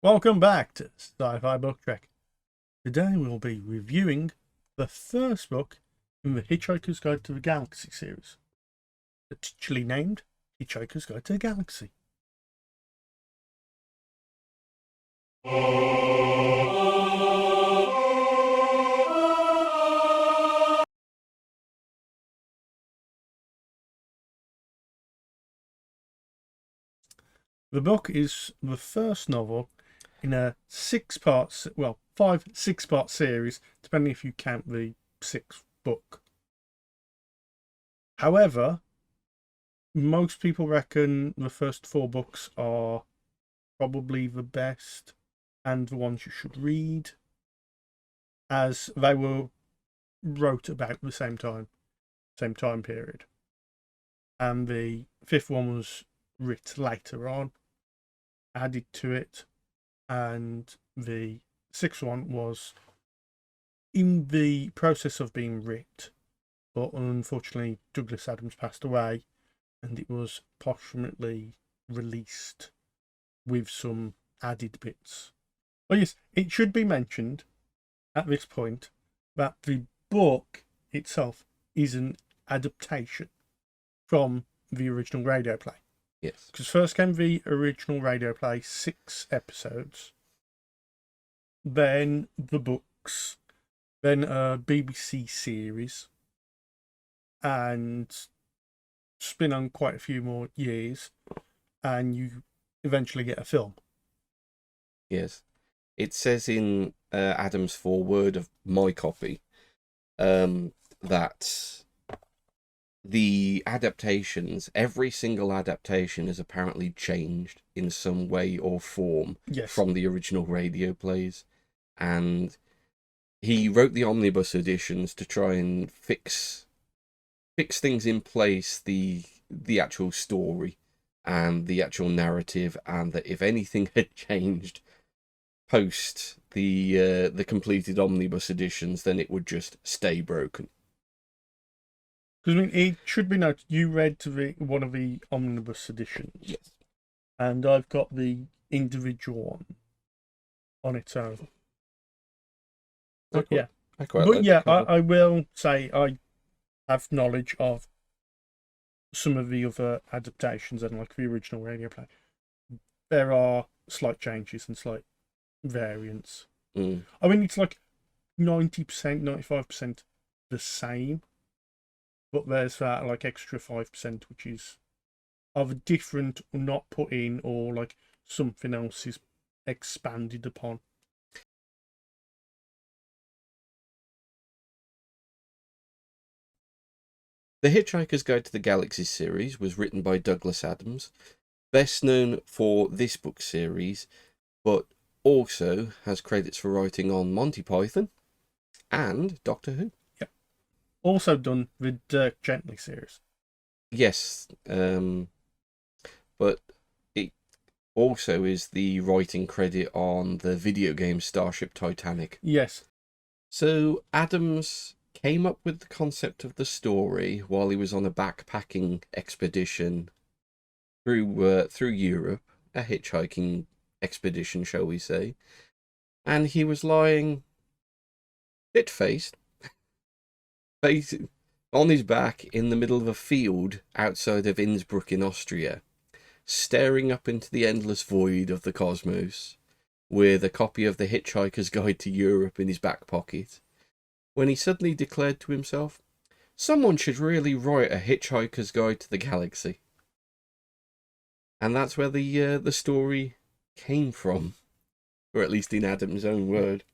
Welcome back to Sci-Fi Book Trek. Today we'll be reviewing the first book in the Hitchhiker's Guide to the Galaxy series, titularly named Hitchhiker's Guide to the Galaxy. The book is the first novel in a five six-part series, depending if you count the sixth book. However, most people reckon the first four books are probably the best and the ones you should read, as they were wrote about the same time period. And the fifth one was writ later on, added to it, and the sixth one was in the process of being writ, but unfortunately Douglas Adams passed away and it was posthumously released with some added bits. Well, yes, it should be mentioned at this point that the book itself is an adaptation from the original radio play. Yes. Because first came the original radio play, 6 episodes, then the books, then a BBC series, and spin on quite a few more years, and you eventually get a film. Yes. It says in Adam's foreword of my copy that the adaptations, every single adaptation is apparently changed in some way or form from the original radio plays. And he wrote the omnibus editions to try and fix things in place, the actual story and the actual narrative, and that if anything had changed post the completed omnibus editions, then it would just stay broken. Because I mean, it should be noted you read one of the omnibus editions. Yes. And I've got the individual one on its own. But I will say I have knowledge of some of the other adaptations and like the original radio play. There are slight changes and slight variants. I mean, it's like 90%, 95% the same, but there's that like extra 5% which is either different or not put in, or like something else is expanded upon. The Hitchhiker's Guide to the Galaxy series was written by Douglas Adams, best known for this book series, but also has credits for writing on Monty Python and Doctor Who. Yep. Also done the Dirk Gently series. Yes, but it also is the writing credit on the video game Starship Titanic. Yes. So Adams came up with the concept of the story while he was on a backpacking expedition through Europe, a hitchhiking expedition, shall we say, and he was lying shit-faced on his back in the middle of a field outside of Innsbruck in Austria, staring up into the endless void of the cosmos, with a copy of the Hitchhiker's Guide to Europe in his back pocket, when he suddenly declared to himself, someone should really write a Hitchhiker's Guide to the Galaxy. And that's where the story came from, or at least in Adam's own word.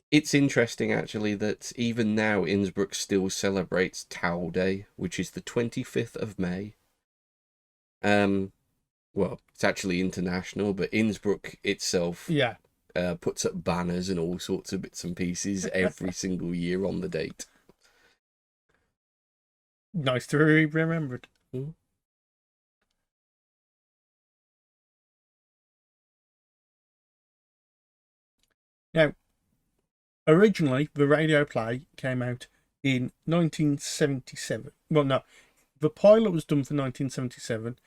It's interesting, actually, that even now Innsbruck still celebrates Tau Day, which is the 25th of May. Well, it's actually international, but Innsbruck itself puts up banners and all sorts of bits and pieces every single year on the date. Nice to be remembered. Mm. Now, originally, the radio play came out in 1977. Well, no, the pilot was done for 1977,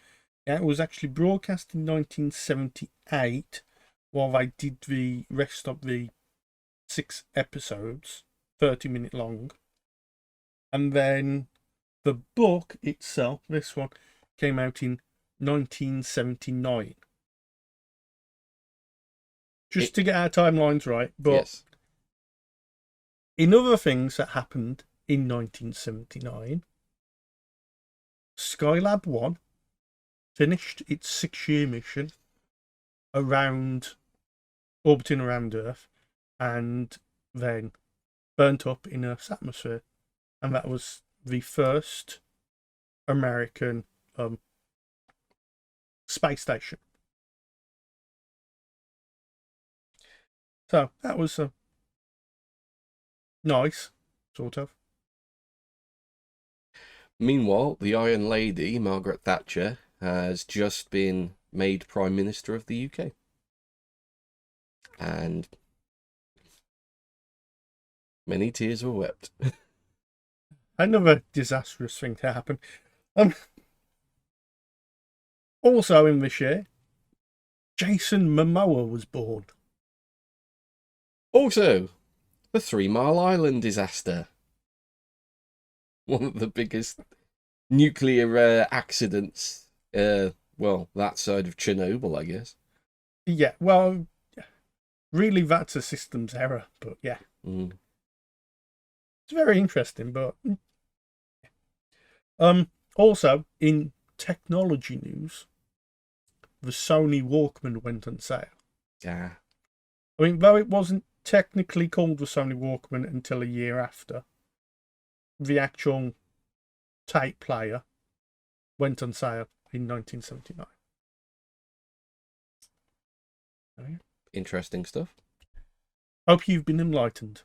Yeah, it was actually broadcast in 1978 while they did the rest of the 6 episodes, 30-minute long. And then the book itself, this one, came out in 1979. Just to get our timelines right, but yes. in other things that happened in 1979, Skylab 1 finished its 6-year mission orbiting around Earth, and then burnt up in Earth's atmosphere. And that was the first American space station. So that was nice, sort of. Meanwhile, the Iron Lady, Margaret Thatcher, has just been made Prime Minister of the UK. And many tears were wept. Another disastrous thing to happen. Also in this year, Jason Momoa was born. Also, the 3 Mile Island disaster. One of the biggest nuclear accidents, well, that side of Chernobyl, I guess. Yeah, well, really that's a systems error, but yeah. Mm. It's very interesting, but... Also, in technology news, the Sony Walkman went on sale. Yeah. I mean, though it wasn't technically called the Sony Walkman until a year after, the actual tape player went on sale in 1979. Oh, yeah. Interesting stuff. Hope you've been enlightened.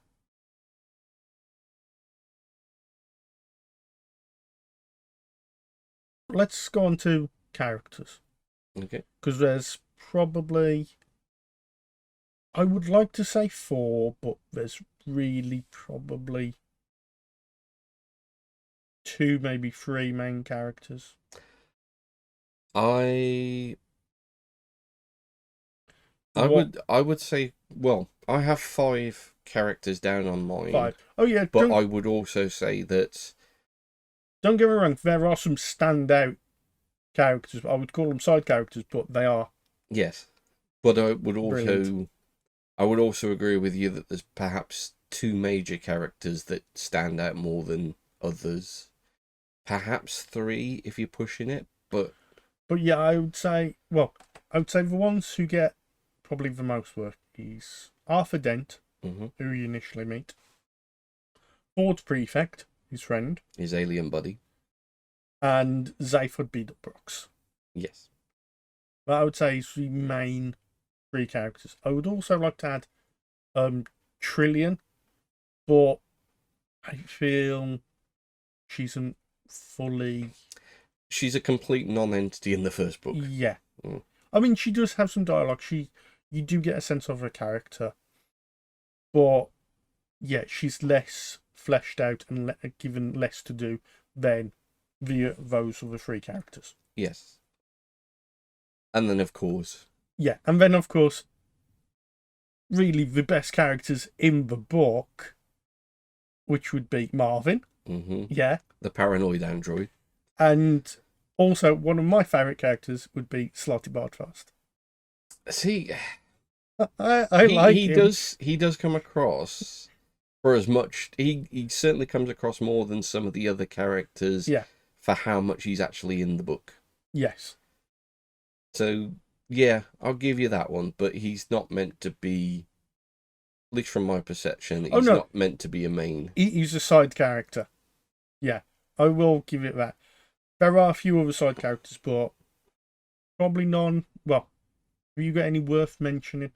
Let's go on to characters. Okay. Because there's probably... I would like to say 4, but there's really probably 2, maybe 3 main characters. I would say, well, I have 5 characters down on mine. 5. Oh yeah, but I would also say that... Don't get me wrong, there are some standout characters. I would call them side characters, but they are... Yes. But I would brilliant. also agree with you that there's perhaps 2 major characters that stand out more than others. Perhaps 3 if you're pushing it, but yeah, I would say the ones who get probably the most work is Arthur Dent, who you initially meet, Ford Prefect, his friend, his alien buddy, and Zayford Beetlebrooks. Yes. But I would say he's the main 3 characters. I would also like to add Trillian, but I feel she's a complete non-entity in the first book. Yeah. I mean, she does have some dialogue. You do get a sense of her character, but yeah, she's less fleshed out and given less to do than those other 3 characters. Yes. And then, of course... Yeah, and then, of course, really the best characters in the book, which would be Marvin. Yeah. The paranoid android. And also, one of my favourite characters would be Slotty Bardfast. See... I like him. He does come across... For as much, he certainly comes across more than some of the other characters. Yeah. For how much he's actually in the book. Yes. So yeah, I'll give you that one. But he's not meant to be, at least from my perception, he's not meant to be a main. He's a side character. Yeah, I will give it that. There are a few other side characters, but probably none. Well, have you got any worth mentioning?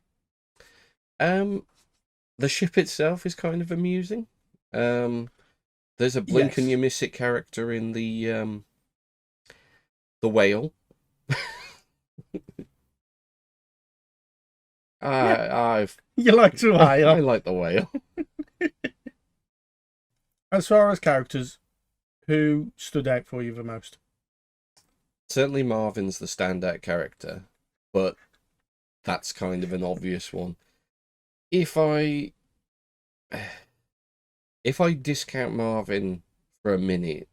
The ship itself is kind of amusing. There's a blink and you miss it character in the whale. You like the whale? I like the whale. As far as characters, who stood out for you the most? Certainly Marvin's the standout character, but that's kind of an obvious one. If I discount Marvin for a minute,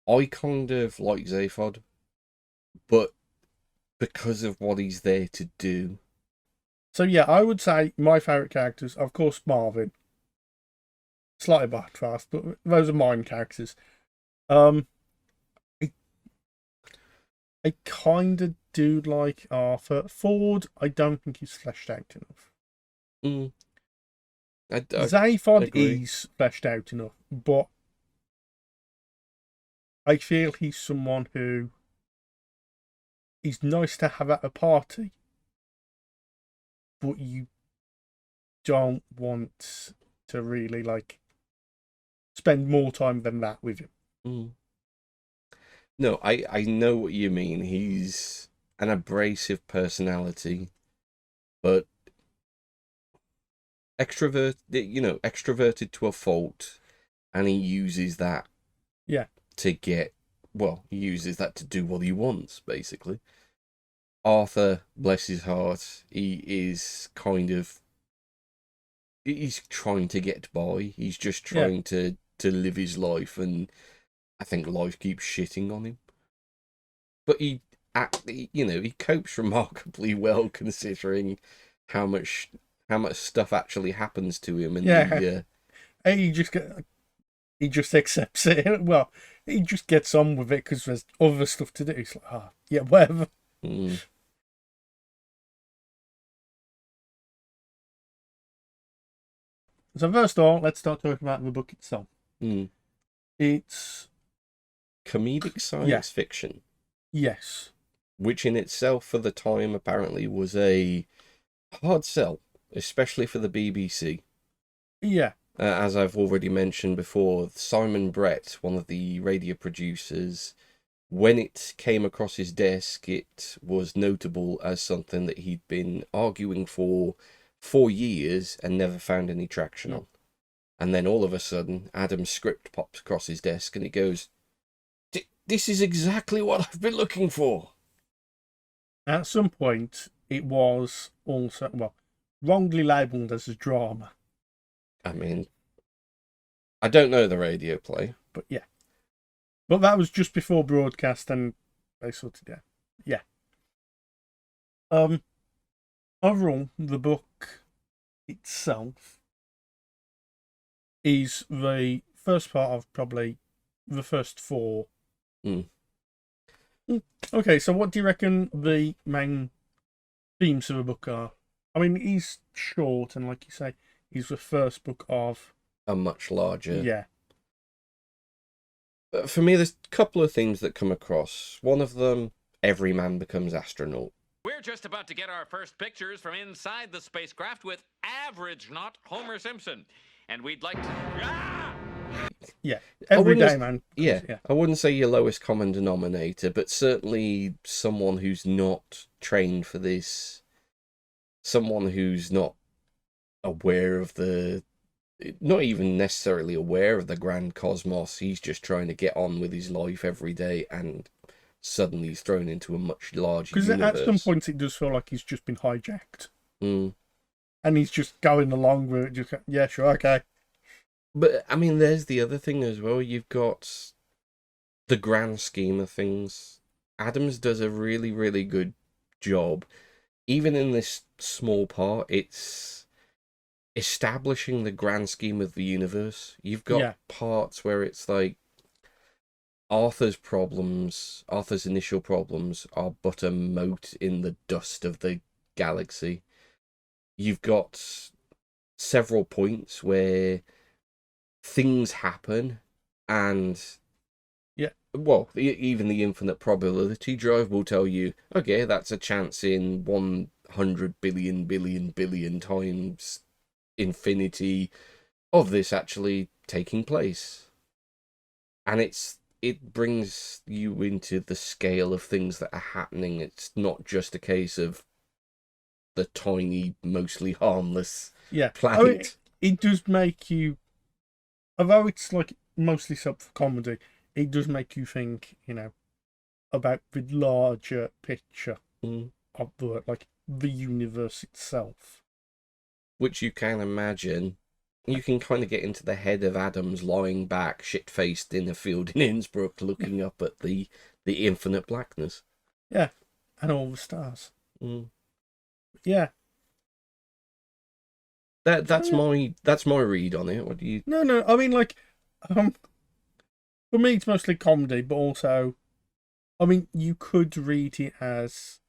I kind of like Zaphod, but because of what he's there to do. So yeah, I would say my favourite characters, of course, Marvin. Slightly back fast, but those are mine characters. I kind of do like Arthur. Ford, I don't think he's fleshed out enough. Zaphod is fleshed out enough, but I feel he's someone who is nice to have at a party, but you don't want to really spend more time than that with him. No, I know what you mean. He's an abrasive personality, but extroverted to a fault, and he uses that to get, he uses that to do what he wants, basically. Arthur, bless his heart, he's trying to get by. He's just trying to live his life, and I think life keeps shitting on him. But he copes remarkably well, considering how much stuff actually happens to him. And he just accepts it. Well, he just gets on with it because there's other stuff to do. He's like, whatever. So first of all, let's start talking about the book itself. It's comedic science fiction. Yes. Which in itself, for the time, apparently was a hard sell, especially for the BBC. Yeah. As I've already mentioned before, Simon Brett, one of the radio producers, when it came across his desk, it was notable as something that he'd been arguing for 4 years and never found any traction on. And then all of a sudden, Adam's script pops across his desk and he goes, "This is exactly what I've been looking for." At some point, it was also, wrongly labelled as a drama. I mean, I don't know the radio play. But yeah. But that was just before broadcast and they sorted it out. Yeah. Overall, the book itself is the first part of probably the first 4. Okay, so what do you reckon the main themes of the book are? I mean, he's short, and like you say, he's the first book of a much larger. Yeah. For me, there's a couple of themes that come across. One of them, every man becomes astronaut. We're just about to get our first pictures from inside the spacecraft with average, not Homer Simpson. And we'd like to... Yeah, every day, man. Yeah, I wouldn't say your lowest common denominator, but certainly someone who's not trained for this, someone who's not aware of not even necessarily aware of the grand cosmos. He's just trying to get on with his life every day, and suddenly he's thrown into a much larger universe. Because at some points it does feel like he's just been hijacked. And he's just going along with it, just, yeah, sure, okay. But, I mean, there's the other thing as well. You've got the grand scheme of things. Adams does a really, really good job. Even in this small part, it's establishing the grand scheme of the universe. You've got parts where it's like Arthur's initial problems are but a mote in the dust of the galaxy. You've got several points where things happen, and even the infinite probability drive will tell you, okay, that's a chance in 100 billion times infinity of this actually taking place. And it brings you into the scale of things that are happening. It's not just a case of the tiny, mostly harmless planet. I mean, it does make you, although it's like mostly sub for comedy, it does make you think, about the larger picture Mm. of the universe itself. Which you can imagine. You can kind of get into the head of Adams lying back, shit-faced in a field in Innsbruck, looking up at the infinite blackness. Yeah, and all the stars. Mm. Yeah. That's my read on it. What do you? No. I mean, for me, it's mostly comedy, but also, I mean, you could read it as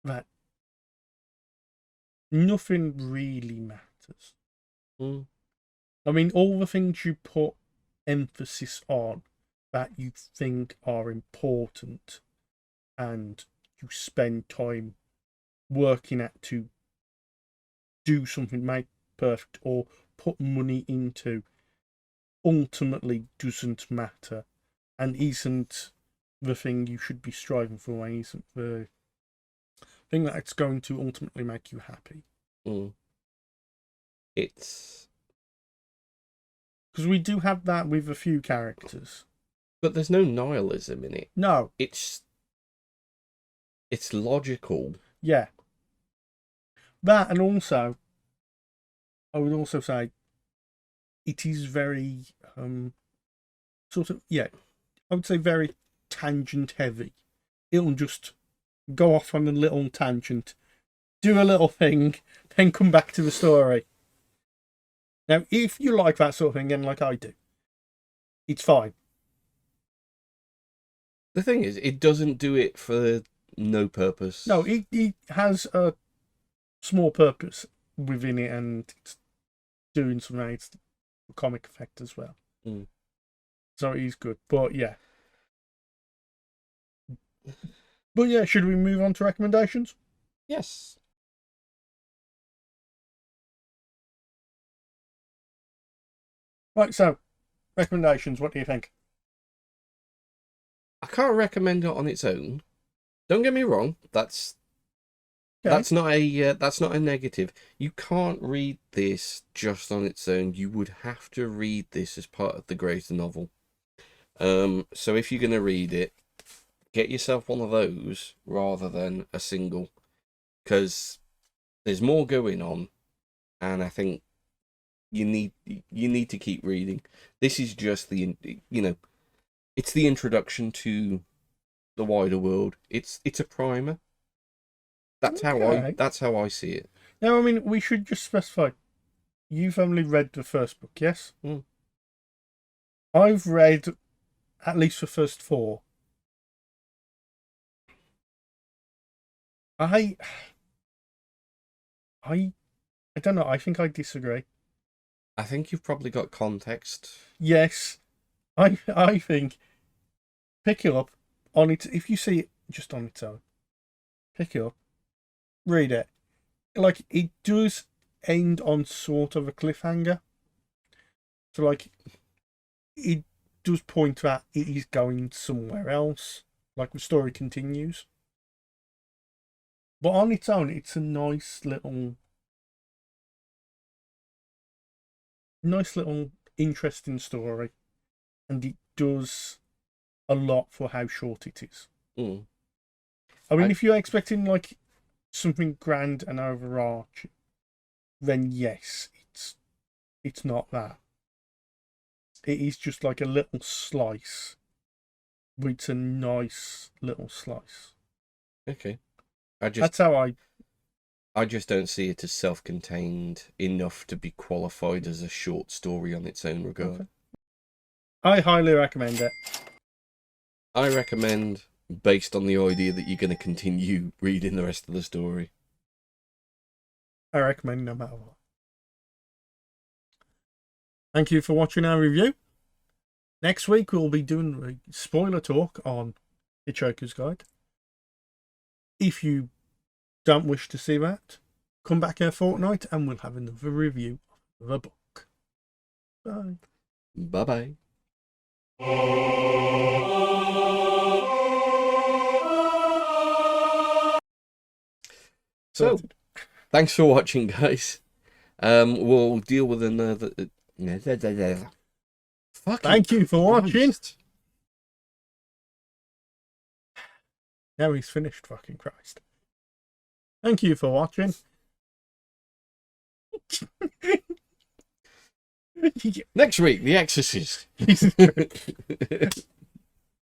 that nothing really matters. Mm. I mean, all the things you put emphasis on that you think are important and you spend time working at to do something, make perfect, or put money into, ultimately doesn't matter and isn't the thing you should be striving for, and isn't the thing that's going to ultimately make you happy. Mm. It's because we do have that with a few characters, but there's no nihilism in it. No, it's logical. Yeah, that, and also I would also say it is very sort of, yeah, I would say very tangent heavy. It'll just go off on a little tangent, do a little thing, then come back to the story. Now, if you like that sort of thing, and like I do, it's fine. The thing is, it doesn't do it for no purpose. No, it has a small purpose within it, and it's doing some nice comic effect as well. Mm. So it is good. But yeah. Should we move on to recommendations? Yes. Right, so recommendations, what do you think? I can't recommend it on its own. Don't get me wrong. That's not a negative. You can't read this just on its own. You would have to read this as part of the greater novel. So if you're going to read it, get yourself one of those rather than a single, because there's more going on, and I think you need to keep reading. This is just it's the introduction to the wider world. It's a primer. That's how I see it. Now, I mean, we should just specify, you've only read the first book, yes? Mm. I've read at least the first 4. I don't know. I think I disagree. I think you've probably got context. Yes, I think pick it up on it. If you see it just on its own, pick it up, read it. Like, it does end on sort of a cliffhanger. So, like, it does point that it is going somewhere else. Like, the story continues. But on its own, it's a nice little interesting story, and it does a lot for how short it is. Mm. I mean, if you're expecting like something grand and overarching, then yes, it's not that. It is just like a little slice, but it's a nice little slice. Okay. That's how I just don't see it as self-contained enough to be qualified as a short story on its own regard. Okay. I highly recommend it. I recommend, based on the idea that you're going to continue reading the rest of the story. I recommend no matter what. Thank you for watching our review. Next week we'll be doing a spoiler talk on Hitchhiker's Guide. If you don't wish to see that, come back in a fortnight and we'll have another review of the book. Bye. Bye-bye. So, thanks for watching, guys. We'll deal with another... Thank you for watching. Now he's finished, fucking Christ. Thank you for watching. Next week, The Exorcist.